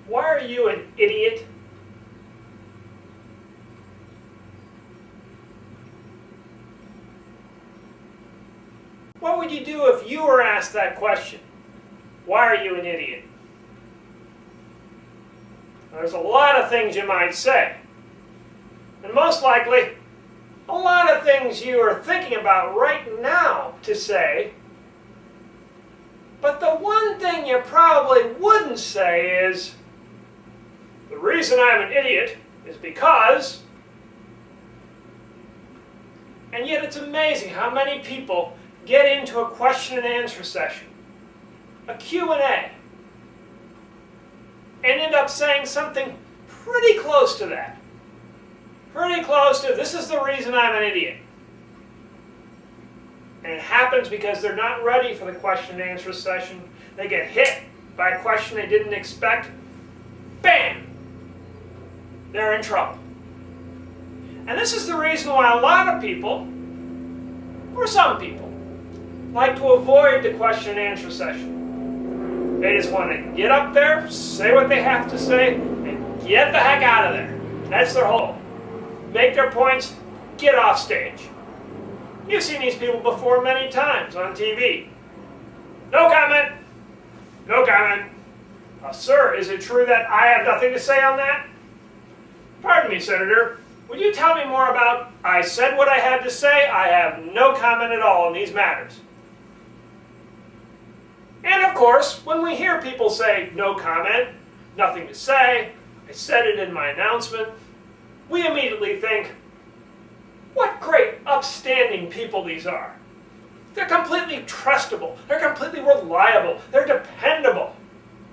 Why are you an idiot? What would you do if you were asked that question? Why are you an idiot? There's a lot of things you might say. And most likely, a lot of things you are thinking about right now to say. But the one thing you probably wouldn't say is, the reason I'm an idiot is because... And yet it's amazing how many people get into a question and answer session, a Q&A, and end up saying something pretty close to that. Pretty close to, this is the reason I'm an idiot. And it happens because they're not ready for the question and answer session. They get hit by a question they didn't expect. Bam! They're in trouble. And this is the reason why a lot of people, or some people, like to avoid the question and answer session. They just want to get up there, say what they have to say, and get the heck out of there. That's their whole. Make their points, get off stage. You've seen these people before many times on TV. No comment. No comment. Sir, is it true that I have nothing to say on that? Pardon me, Senator. Would you tell me more about, I said what I had to say, I have no comment at all on these matters. And of course, when we hear people say, no comment, nothing to say, I said it in my announcement, we immediately think, what great, upstanding people these are. They're completely trustable. They're completely reliable. They're dependable.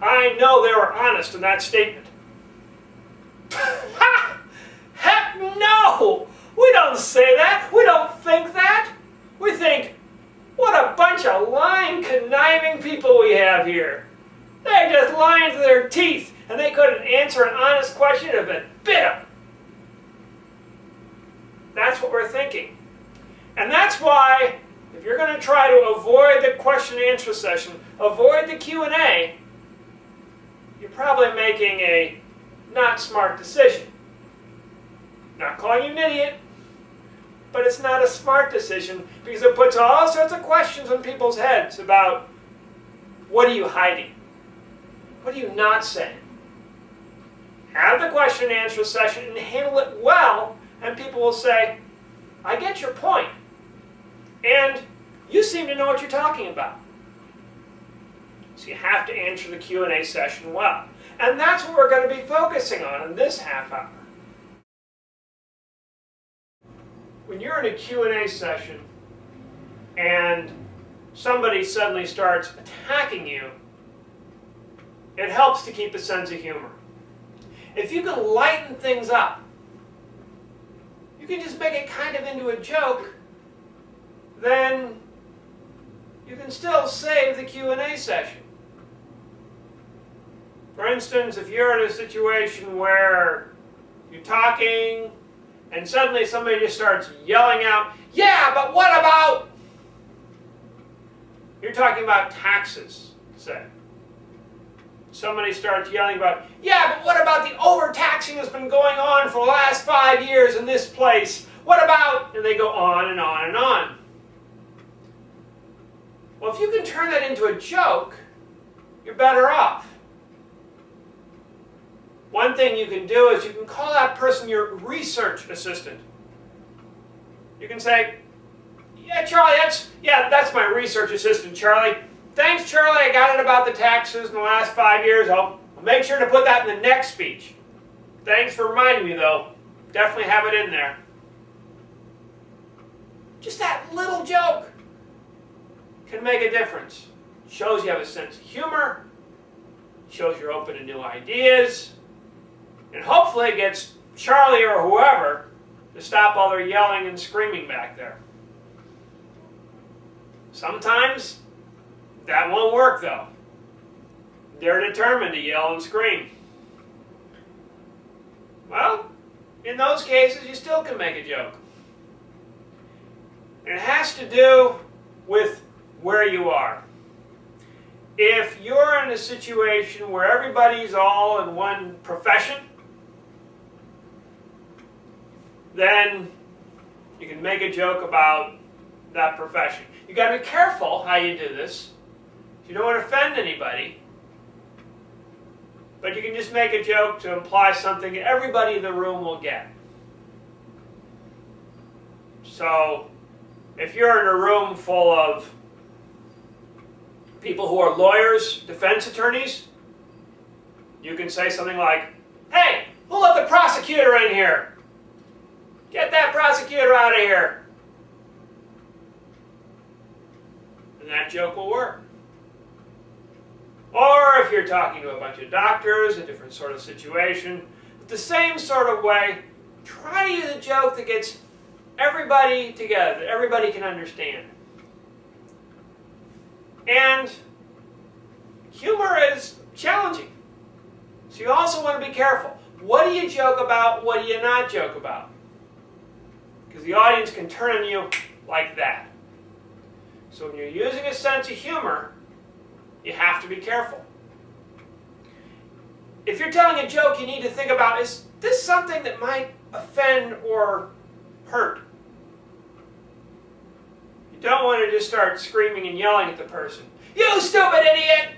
I know they were honest in that statement. Heck no! We don't say that. We don't think that. We think, what a bunch of lying, conniving people we have here. They're just lying to their teeth, and they couldn't answer an honest question if it bit them. That's what we're thinking. And that's why, if you're going to try to avoid the question and answer session, avoid the Q&A, you're probably making a not smart decision. Not calling you an idiot, but it's not a smart decision because it puts all sorts of questions in people's heads about, what are you hiding? What are you not saying? Have the question and answer session and handle it well, and people will say, I get your point, and you seem to know what you're talking about. So you have to answer the Q&A session well. And that's what we're going to be focusing on in this half hour. When you're in a Q&A session and somebody suddenly starts attacking you, it helps to keep a sense of humor. If you can lighten things up, you can just make it kind of into a joke, then you can still save the Q&A session. For instance, if you're in a situation where you're talking and suddenly somebody just starts yelling out, yeah, but what about? You're talking about taxes, say. Somebody starts yelling about, yeah, but what about the overtaxing that's been going on for the last 5 years in this place? What about? And they go on and on and on. Well, if you can turn that into a joke, you're better off. One thing you can do is you can call that person your research assistant. You can say, yeah, Charlie, that's my research assistant, Charlie. Thanks, Charlie, I got it about the taxes in the last 5 years. I'll make sure to put that in the next speech. Thanks for reminding me, though. Definitely have it in there. Just that little joke can make a difference. Shows you have a sense of humor. Shows you're open to new ideas. And hopefully it gets Charlie or whoever to stop all their yelling and screaming back there. Sometimes that won't work, though. They're determined to yell and scream. Well, in those cases, you still can make a joke. And it has to do with where you are. if you're in a situation where everybody's all in one profession, then you can make a joke about that profession. You got to be careful how you do this. You don't want to offend anybody. But you can just make a joke to imply something everybody in the room will get. So, if you're in a room full of people who are lawyers, defense attorneys, you can say something like, "Hey, who let the prosecutor in here? Get that prosecutor out of here." And that joke will work. Or if you're talking to a bunch of doctors, a different sort of situation, the same sort of way, try to use a joke that gets everybody together, that everybody can understand. And humor is challenging. So you also want to be careful. What do you joke about? What do you not joke about? Because the audience can turn on you like that. So when you're using a sense of humor, you have to be careful. If you're telling a joke, you need to think about, is this something that might offend or hurt? You don't want to just start screaming and yelling at the person. "You stupid idiot!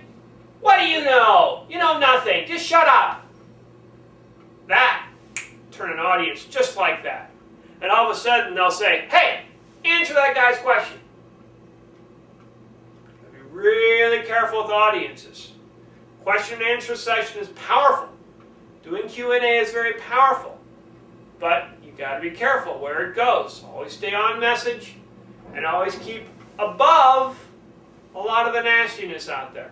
What do you know? You know nothing. Just shut up." That turn an audience just like that. And all of a sudden they'll say, "Hey, answer that guy's question." Be really careful with audiences. Question and answer session is powerful. Doing Q&A is very powerful. But you've got to be careful where it goes. Always stay on message and always keep above a lot of the nastiness out there.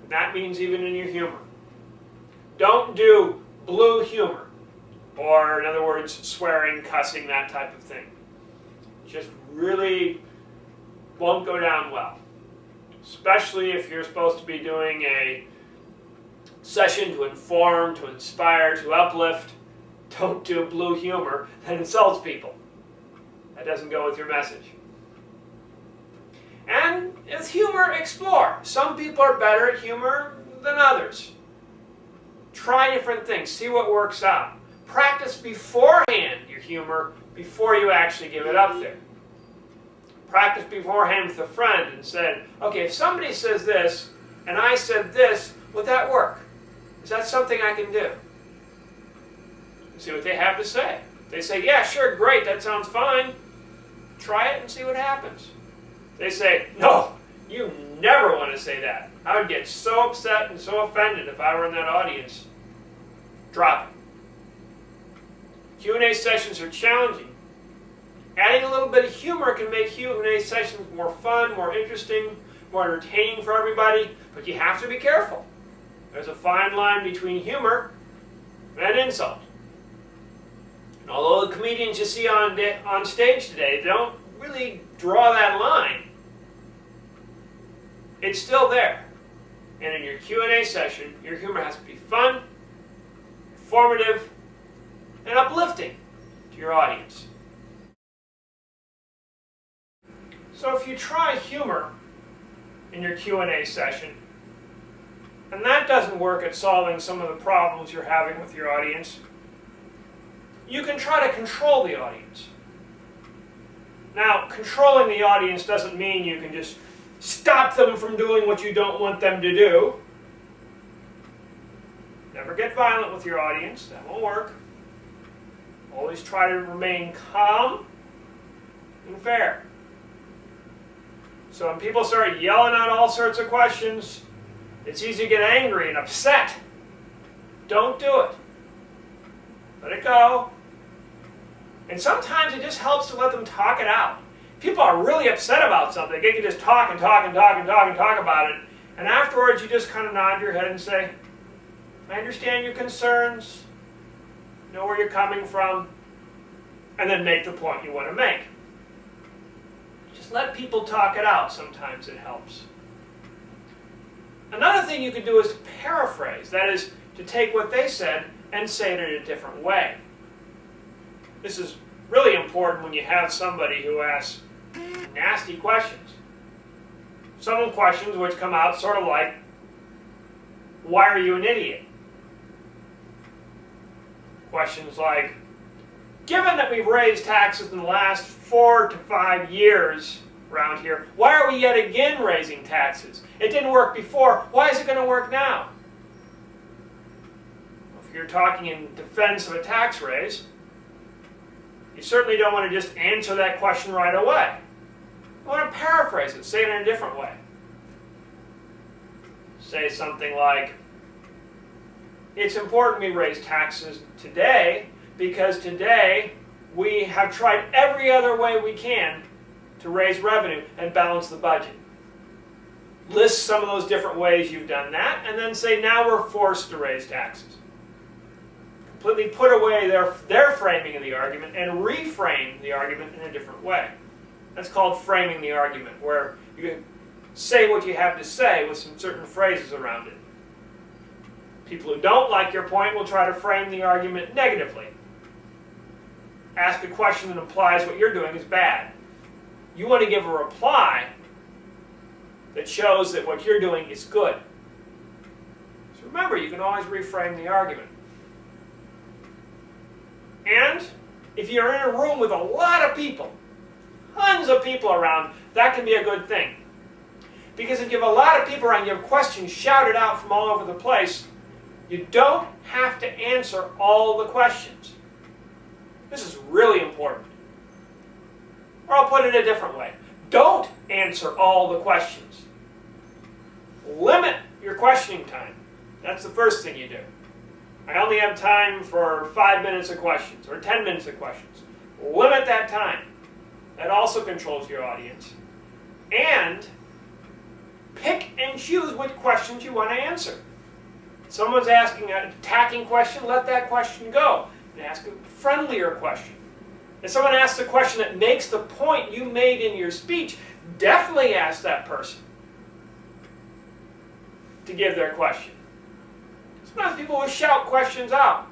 And that means even in your humor. Don't do blue humor, or in other words, swearing, cussing, that type of thing. Just really won't go down well. Especially if you're supposed to be doing a session to inform, to inspire, to uplift. Don't do blue humor that insults people. That doesn't go with your message. And with humor, explore. Some people are better at humor than others. Try different things. See what works out. Practice beforehand your humor before you actually give it up there. Practice beforehand with a friend and said, "Okay, if somebody says this and I said this, would that work? Is that something I can do?" See what they have to say. They say, "Yeah, sure, great, that sounds fine." Try it and see what happens. They say, "No, you never want to say that. I would get so upset and so offended if I were in that audience." Drop it. Q&A sessions are challenging. Adding a little bit of humor can make Q&A sessions more fun, more interesting, more entertaining for everybody, but you have to be careful. There's a fine line between humor and insult. And although the comedians you see on stage today don't really draw that line, it's still there. And in your Q&A session, your humor has to be fun, informative, and uplifting to your audience. So if you try humor in your Q&A session, and that doesn't work at solving some of the problems you're having with your audience, you can try to control the audience. Now, controlling the audience doesn't mean you can just stop them from doing what you don't want them to do. Never get violent with your audience. That won't work. Always try to remain calm and fair. So when people start yelling out all sorts of questions, it's easy to get angry and upset. Don't do it. Let it go. And sometimes it just helps to let them talk it out. People are really upset about something. They can just talk and talk and talk and talk and talk about it. And afterwards you just kind of nod your head and say, "I understand your concerns, know where you're coming from," and then make the point you want to make. Just let people talk it out. Sometimes it helps. Another thing you could do is to paraphrase. That is, to take what they said and say it in a different way. This is really important when you have somebody who asks nasty questions. some questions which come out sort of like, why are you an idiot? Questions like, given that we've raised taxes in the last 4 to 5 years around here, why are we yet again raising taxes? It didn't work before. Why is it going to work now? If you're talking in defense of a tax raise, you certainly don't want to just answer that question right away. You want to paraphrase it, say it in a different way. Say something like, it's important we raise taxes today because today we have tried every other way we can to raise revenue and balance the budget. List some of those different ways you've done that, and then say, now we're forced to raise taxes. Completely put away their framing of the argument and reframe the argument in a different way. That's called framing the argument, where you say what you have to say with some certain phrases around it. People who don't like your point will try to frame the argument negatively. Ask a question that implies what you're doing is bad. You want to give a reply that shows that what you're doing is good. So remember, you can always reframe the argument. And if you're in a room with a lot of people, tons of people around, that can be a good thing. Because if you have a lot of people around, you have questions shouted out from all over the place, you don't have to answer all the questions. This is really important. Or I'll put it a different way. Don't answer all the questions. Limit your questioning time. That's the first thing you do. I only have time for 5 minutes of questions or 10 minutes of questions. Limit that time. That also controls your audience. And pick and choose which questions you want to answer. If someone's asking an attacking question, let that question go. And ask a friendlier question. If someone asks a question that makes the point you made in your speech, definitely ask that person to give their question. Sometimes people will shout questions out.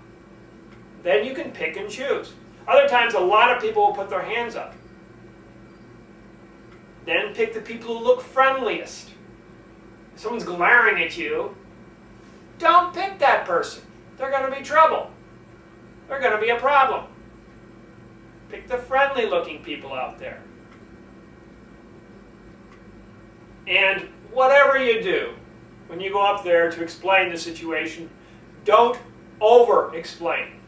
Then you can pick and choose. Other times, a lot of people will put their hands up. Then pick the people who look friendliest. If someone's glaring at you, don't pick that person. They're going to be trouble. They're going to be a problem. Pick the friendly-looking people out there. And whatever you do, when you go up there to explain the situation, don't over-explain.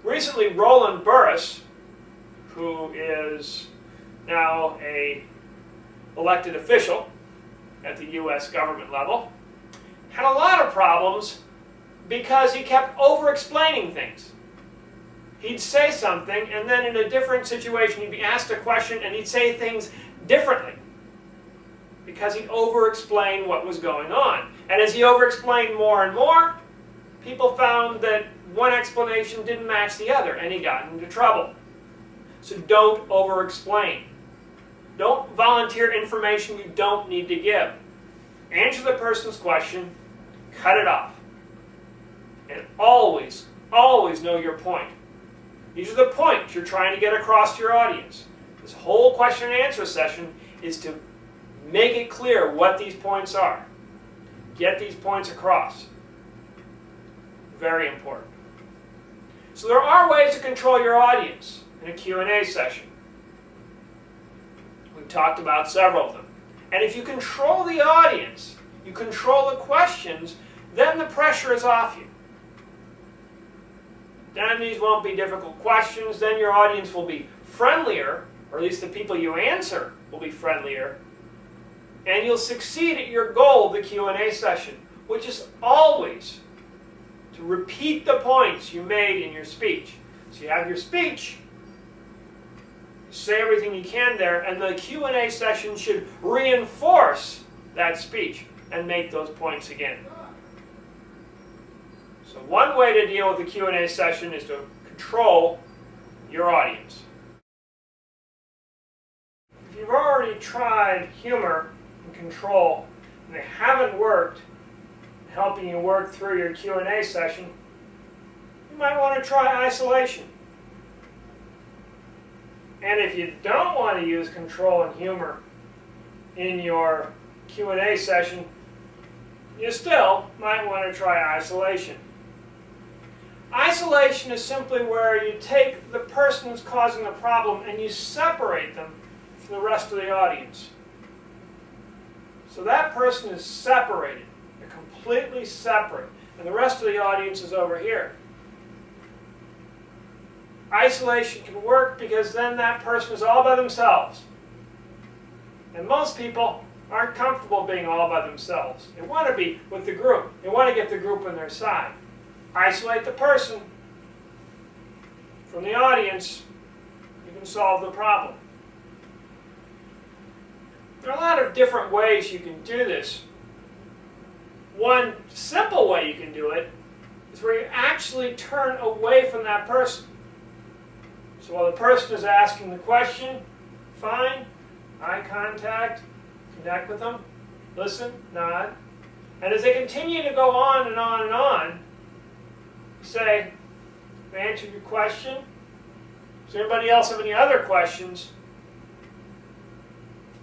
Recently, Roland Burris, who is now an elected official at the U.S. government level, had a lot of problems because he kept over-explaining things. He'd say something, and then in a different situation, he'd be asked a question, and he'd say things differently because he'd over-explain what was going on. And as he over-explained more and more, people found that one explanation didn't match the other, and he got into trouble. So don't over-explain. Don't volunteer information you don't need to give. Answer the person's question, cut it off. And always, always know your point. These are the points you're trying to get across to your audience. This whole question and answer session is to make it clear what these points are. Get these points across. Very important. So there are ways to control your audience in a Q&A session. We've talked about several of them. And if you control the audience, you control the questions, then the pressure is off you. Then these won't be difficult questions. Then your audience will be friendlier, or at least the people you answer will be friendlier. And you'll succeed at your goal of the Q&A session, which is always to repeat the points you made in your speech. So you have your speech, say everything you can there, and the Q&A session should reinforce that speech and make those points again. So one way to deal with the Q&A session is to control your audience. If you've already tried humor and control and they haven't worked in helping you work through your Q&A session, you might want to try isolation. And if you don't want to use control and humor in your Q&A session, you still might want to try isolation. Isolation is simply where you take the person who's causing the problem and you separate them from the rest of the audience. So that person is separated. They're completely separate. And the rest of the audience is over here. Isolation can work because then that person is all by themselves. And most people aren't comfortable being all by themselves. They want to be with the group. They want to get the group on their side. Isolate the person from the audience, you can solve the problem. There are a lot of different ways you can do this. One simple way you can do it is where you actually turn away from that person. So while the person is asking the question, fine, eye contact, connect with them, listen, nod. And as they continue to go on and on and on, say, I answered your question. Does anybody else have any other questions?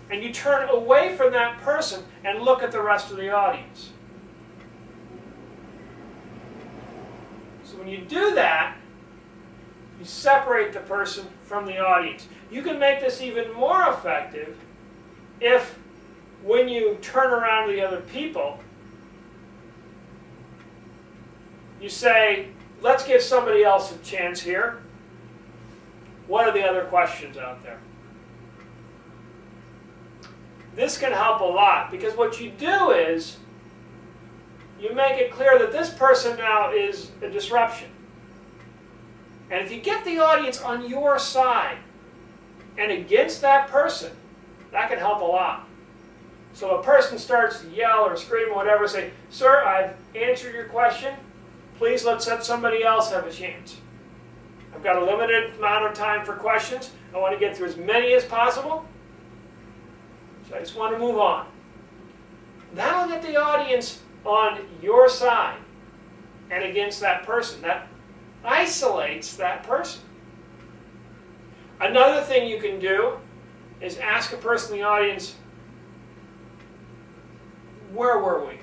And you turn away from that person and look at the rest of the audience. So when you do that, you separate the person from the audience. You can make this even more effective if, when you turn around to the other people, you say, let's give somebody else a chance here. What are the other questions out there? This can help a lot because what you do is you make it clear that this person now is a disruption. And if you get the audience on your side and against that person, that can help a lot. So a person starts to yell or scream or whatever, say, sir, I've answered your question. Please let's let somebody else have a chance. I've got a limited amount of time for questions. I want to get through as many as possible. So I just want to move on. That'll get the audience on your side and against that person. That isolates that person. Another thing you can do is ask a person in the audience, where were we?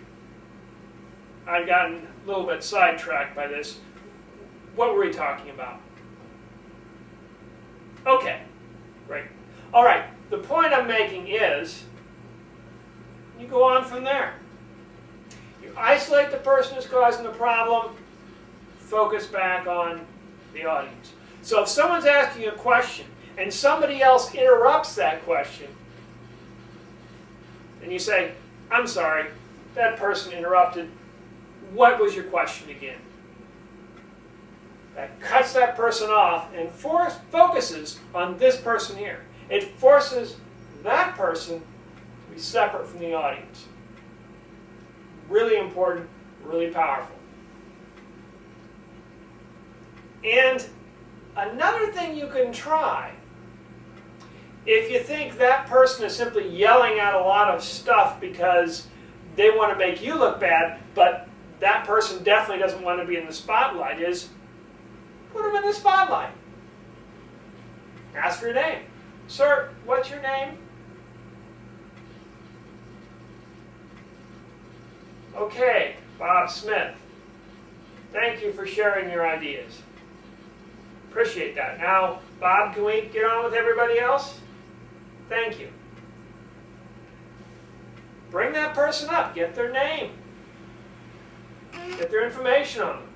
I've gotten a little bit sidetracked by this. What were we talking about? Okay, great. All right, the point I'm making is you go on from there. You isolate the person who's causing the problem, focus back on the audience. So if someone's asking a question and somebody else interrupts that question, and you say, I'm sorry, that person interrupted. What was your question again? That cuts that person off and focuses on this person here. It forces that person to be separate from the audience. Really important, really powerful. And another thing you can try, if you think that person is simply yelling out a lot of stuff because they want to make you look bad, but that person definitely doesn't want to be in the spotlight, is put them in the spotlight. Ask for your name. Sir, what's your name? Okay, Bob Smith. Thank you for sharing your ideas. Appreciate that. Now, Bob, can we get on with everybody else? Thank you. Bring that person up. Get their name. Get their information on them.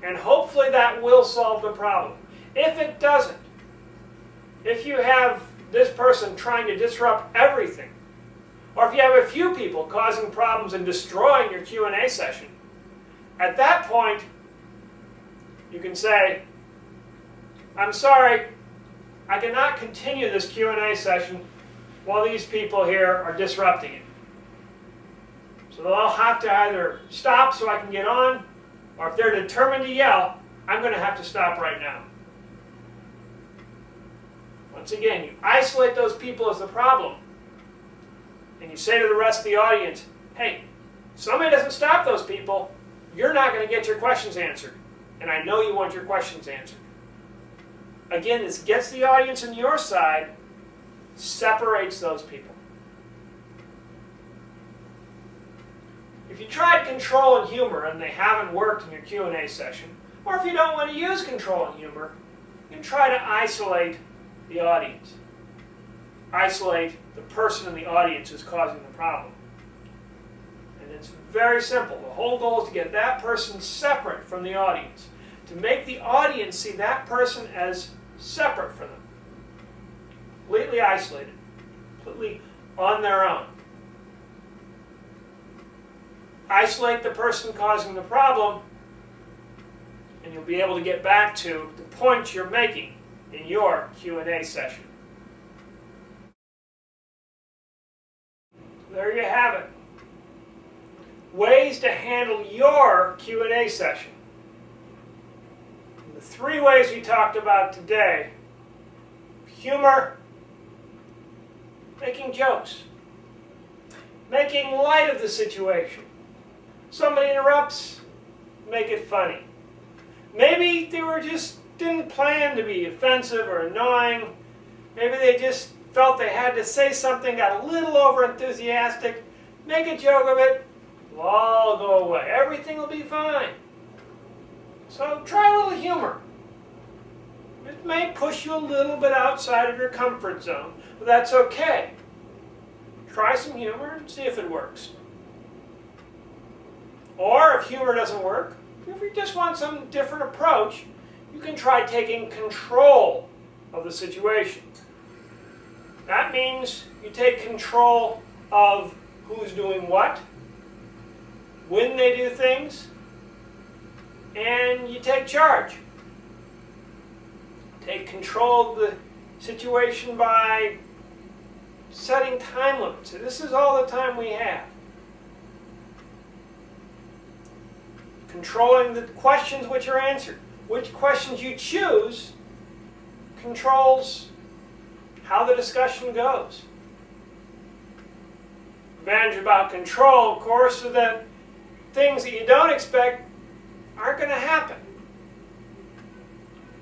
And hopefully that will solve the problem. If it doesn't, if you have this person trying to disrupt everything, or if you have a few people causing problems and destroying your Q&A session, at that point, you can say, I'm sorry, I cannot continue this Q&A session while these people here are disrupting it. So they'll have to either stop so I can get on, or if they're determined to yell, I'm going to have to stop right now. Once again, you isolate those people as the problem, and you say to the rest of the audience, hey, if somebody doesn't stop those people, you're not going to get your questions answered. And I know you want your questions answered. Again, this gets the audience on your side, separates those people. If you tried control and humor and they haven't worked in your Q&A session, or if you don't want to use control and humor, you can try to isolate the audience. Isolate the person in the audience who's causing the problem. And it's very simple. The whole goal is to get that person separate from the audience. To make the audience see that person as separate from them. Completely isolated. Completely on their own. Isolate the person causing the problem, and you'll be able to get back to the point you're making in your Q&A session. There you have it. Ways to handle your Q&A session. The 3 ways we talked about today: humor, making jokes, making light of the situation. Somebody interrupts, make it funny. Maybe they didn't plan to be offensive or annoying. Maybe they just felt they had to say something, got a little over-enthusiastic. Make a joke of it, it'll all go away. Everything will be fine. So try a little humor. It may push you a little bit outside of your comfort zone, but that's okay. Try some humor and see if it works. Or if humor doesn't work, if you just want some different approach, you can try taking control of the situation. That means you take control of who's doing what, when they do things, and you take charge. Take control of the situation by setting time limits. This is all the time we have. Controlling the questions which are answered. Which questions you choose controls how the discussion goes. Advantage about control, of course, is that things that you don't expect aren't going to happen.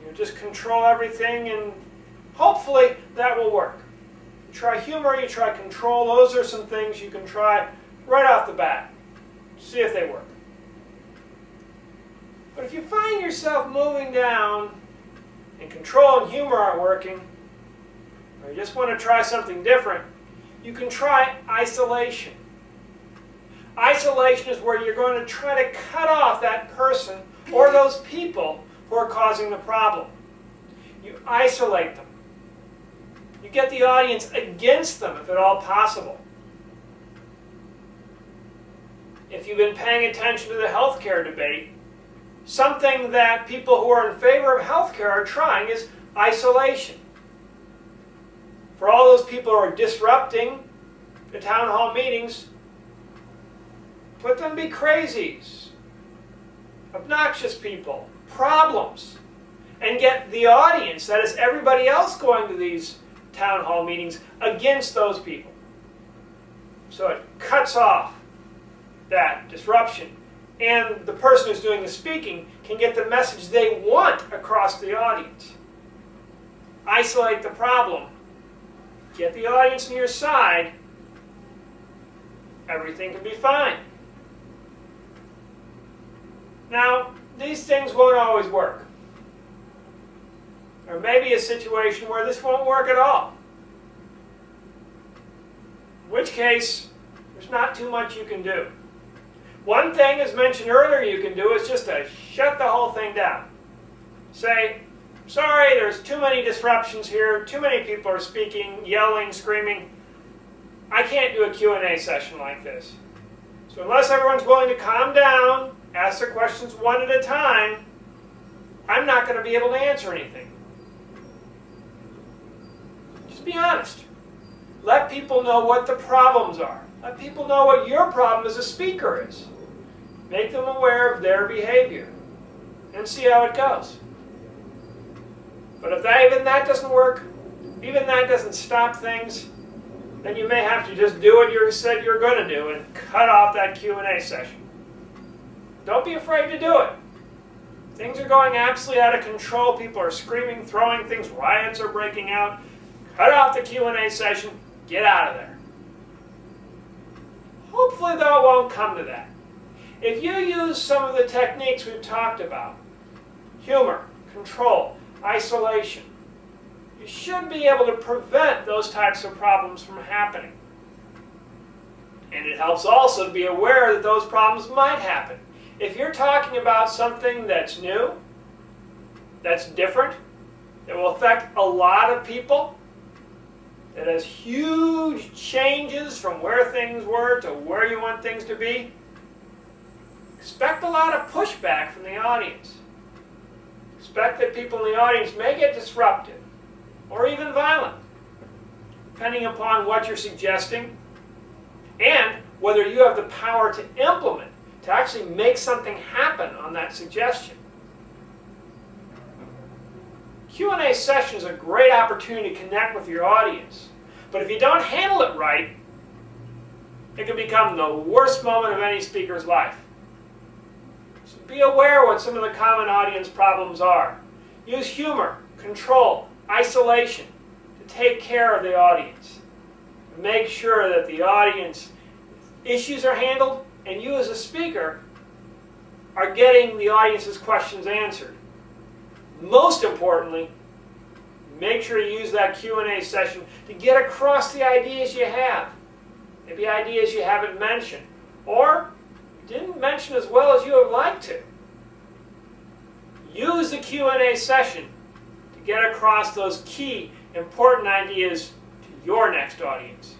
You just control everything, and hopefully that will work. You try humor, you try control. Those are some things you can try right off the bat. See if they work. But if you find yourself moving down and control and humor aren't working, or you just want to try something different, you can try isolation. Isolation is where you're going to try to cut off that person or those people who are causing the problem. You isolate them. You get the audience against them if at all possible. If you've been paying attention to the healthcare debate, something that people who are in favor of healthcare are trying is isolation. For all those people who are disrupting the town hall meetings, put them to be crazies, obnoxious people, problems, and get the audience, that is everybody else going to these town hall meetings, against those people. So it cuts off that disruption. And the person who's doing the speaking can get the message they want across the audience. Isolate the problem. Get the audience on your side. Everything can be fine. Now, these things won't always work. There may be a situation where this won't work at all. In which case, there's not too much you can do. One thing, as mentioned earlier, you can do is just to shut the whole thing down. Say, sorry, there's too many disruptions here, too many people are speaking, yelling, screaming. I can't do a Q&A session like this. So unless everyone's willing to calm down, ask their questions one at a time, I'm not going to be able to answer anything. Just be honest. Let people know what the problems are. Let people know what your problem as a speaker is. Make them aware of their behavior and see how it goes. But if even that doesn't work, even that doesn't stop things, then you may have to just do what you said you're going to do and cut off that Q&A session. Don't be afraid to do it. Things are going absolutely out of control. People are screaming, throwing things. Riots are breaking out. cut off the Q&A session, get out of there. Hopefully, though, it won't come to that. If you use some of the techniques we've talked about, humor, control, isolation, you should be able to prevent those types of problems from happening. And it helps also to be aware that those problems might happen. If you're talking about something that's new, that's different, that will affect a lot of people, that has huge changes from where things were to where you want things to be, expect a lot of pushback from the audience. Expect that people in the audience may get disruptive or even violent, depending upon what you're suggesting and whether you have the power to implement, to actually make something happen on that suggestion. Q&A session is a great opportunity to connect with your audience, but if you don't handle it right, it can become the worst moment of any speaker's life. So be aware what some of the common audience problems are. Use humor, control, isolation to take care of the audience. Make sure that the audience issues are handled and you as a speaker are getting the audience's questions answered. Most importantly, make sure you use that Q&A session to get across the ideas you have. Maybe ideas you haven't mentioned or didn't mention as well as you would like to. Use the Q&A session to get across those key, important ideas to your next audience.